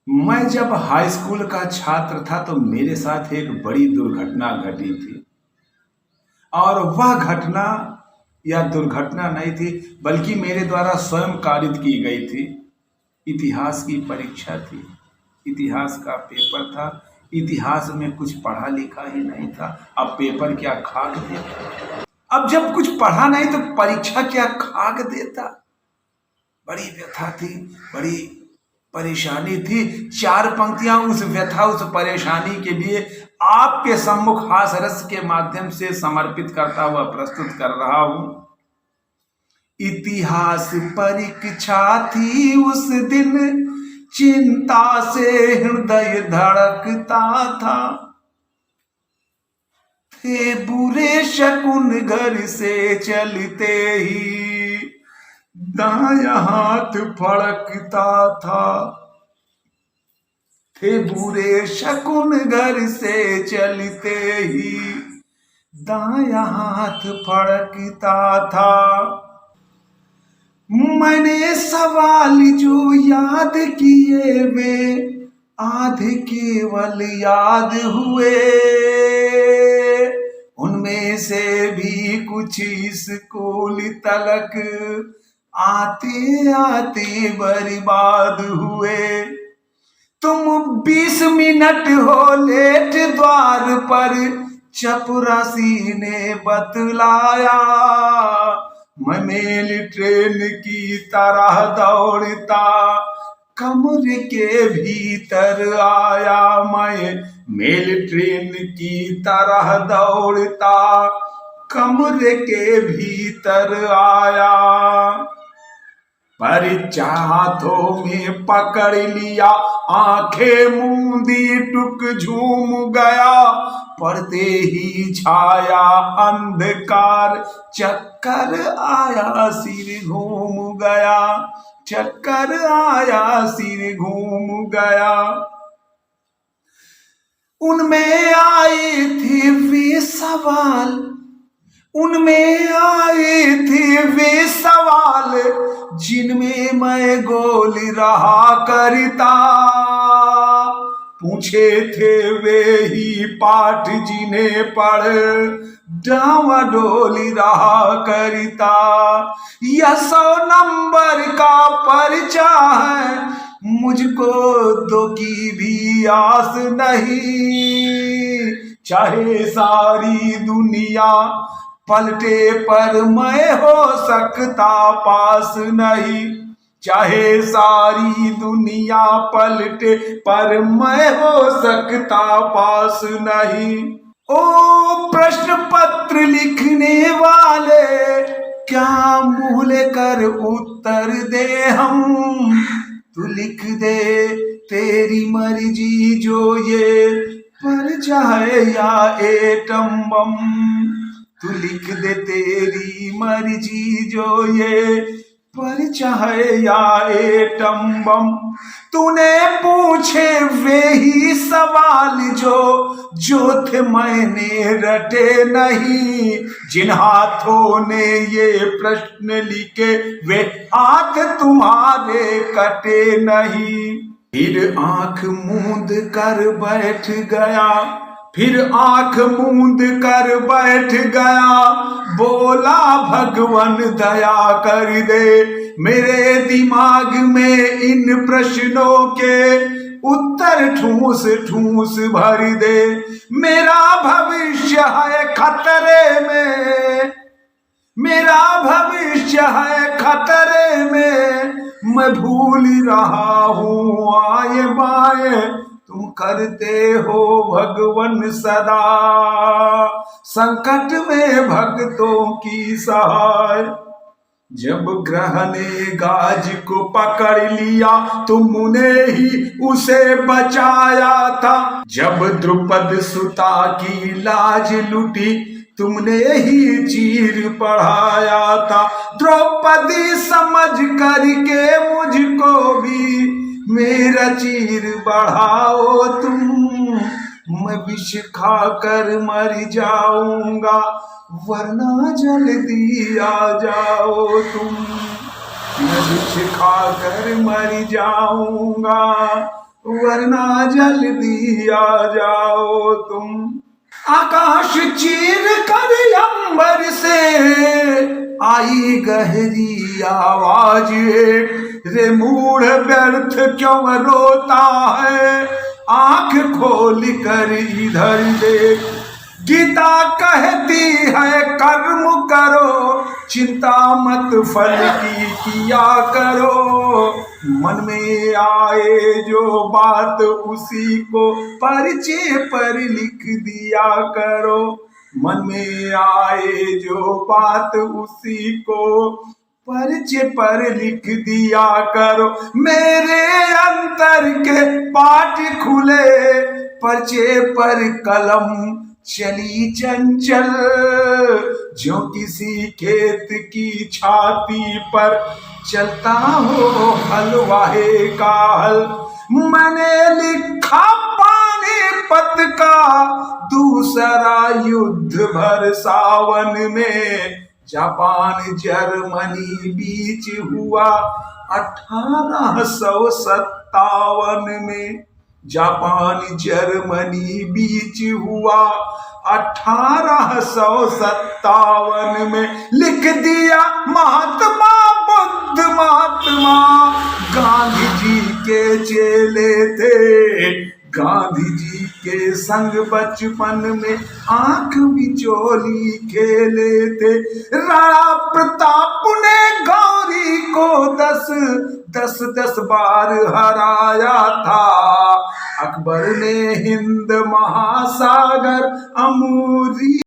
मैं जब high school का छात्र था तो मेरे साथ एक बड़ी दुर्घटना घटी थी। और वह घटना या दुर्घटना नहीं थी, बल्कि मेरे द्वारा स्वयं कारित की गई थी। इतिहास की परीक्षा थी, इतिहास का पेपर था। इतिहास में कुछ पढ़ा लिखा ही नहीं था। अब पेपर क्या खाक देता। अब जब कुछ पढ़ा नहीं तो परीक्षा क्या खाक देता। बड़ी व्यथा थी, बड़ी परेशानी थी। चार पंक्तियां उस व्यथा, उस परेशानी के लिए आपके सम्मुख हास रस के माध्यम से समर्पित करता हुआ प्रस्तुत कर रहा हूं। इतिहास परीक्षा थी उस दिन, चिंता से हृदय धड़कता था। थे बुरे शकुन घर से चलते ही, दाया हाथ फड़कता था। थे बुरे शकुन घर से चलते ही, दाया हाथ फड़कता था। मैंने सवाल जो याद किए वे आधे केवल याद हुए। उनमें से भी कुछ स्कूल तलक आते आते बर्बाद हुए। तुम 20 मिनट हो लेट द्वार पर, चपरासी ने बतलाया। मैं मेल ट्रेन की तरह दौड़ता कमरे के भीतर आया। मैं मेल ट्रेन की तरह दौड़ता कमरे के भीतर आया। परीक्षा हाथों में पकड़ लिया, आंखें मूंदी टुक झूम गया। पढ़ते ही छाया अंधकार, चक्कर आया सिर घूम गया। चक्कर आया सिर घूम गया। उनमें आए थे वे सवाल, उनमें आए थे वे सवाल, जिनमें मैं गोल रहा करता। पूछे थे वे ही पाठ जिन्हें पढ़ डावाडोल रहा करता। यह 100 नंबर का पर्चा है, मुझको 2 की भी आस नहीं। चाहे सारी दुनिया पलटे पर मैं हो सकता पास नहीं। चाहे सारी दुनिया पलटे पर मैं हो सकता पास नहीं। ओ प्रश्न पत्र लिखने वाले, क्या मुंह लेकर उत्तर दे हम। तू लिख दे तेरी मर्जी जो ये पर्चा है या एटम बम। तू लिख दे तेरी मर्जी जो ये पर्चा है या एटम बम। तूने पूछे वे ही सवाल जो थे मैंने रटे नहीं। जिन हाथों ने ये प्रश्न लिखे वे हाथ तुम्हारे कटे नहीं। फिर आंख मूंद कर बैठ गया, फिर आंख मूंद कर बैठ गया। बोला भगवन दया कर दे, मेरे दिमाग में इन प्रश्नों के उत्तर ठूस ठूस भर दे। मेरा भविष्य है खतरे में, मेरा भविष्य है खतरे में। मैं भूल रहा हूँ आए बाएं, तुम करते हो भगवन सदा संकट में भक्तों की सहाय। जब ग्रह ने गाज को पकड़ लिया तुमने ही उसे बचाया था। जब द्रुपद सुता की लाज लुटी तुमने ही चीर पढ़ाया था। द्रौपदी समझ करके मुझको भी मेरा चीर बढ़ाओ तुम। मैं विष खाकर मर जाऊंगा वरना जल्दी आ जाओ तुम। मैं विष खाकर मर जाऊंगा वरना जल्दी आ जाओ तुम। आकाश चीर कर अंबर से आई गहरी आवाज एक, रे मूढ़ व्यर्थ क्यों रोता है, आंख खोल कर इधर देख। गीता कहती है कर्म करो, चिंता मत फल की किया करो। मन में आए जो बात उसी को पर्चे पर लिख दिया करो। मन में आए जो बात उसी को पर्चे पर लिख दिया करो। मेरे अंतर के पाठ खुले, पर्चे पर कलम चली चंचल, जो किसी खेत की छाती पर चलता हो हलवाहे का हल। मैंने लिखा पानीपत का दूसरा युद्ध भर सावन में, जापान जर्मनी बीच हुआ 1857 में। जापान जर्मनी बीच हुआ 1857 में। लिख दिया महात्मा बुद्ध महात्मा गांधी जी के चेले थे। गांधी जी के संग बचपन में आंख बिचौली खेले थे। राणा प्रताप ने गौरी को 10 बार हराया था। अकबर ने हिंद महासागर अमूरी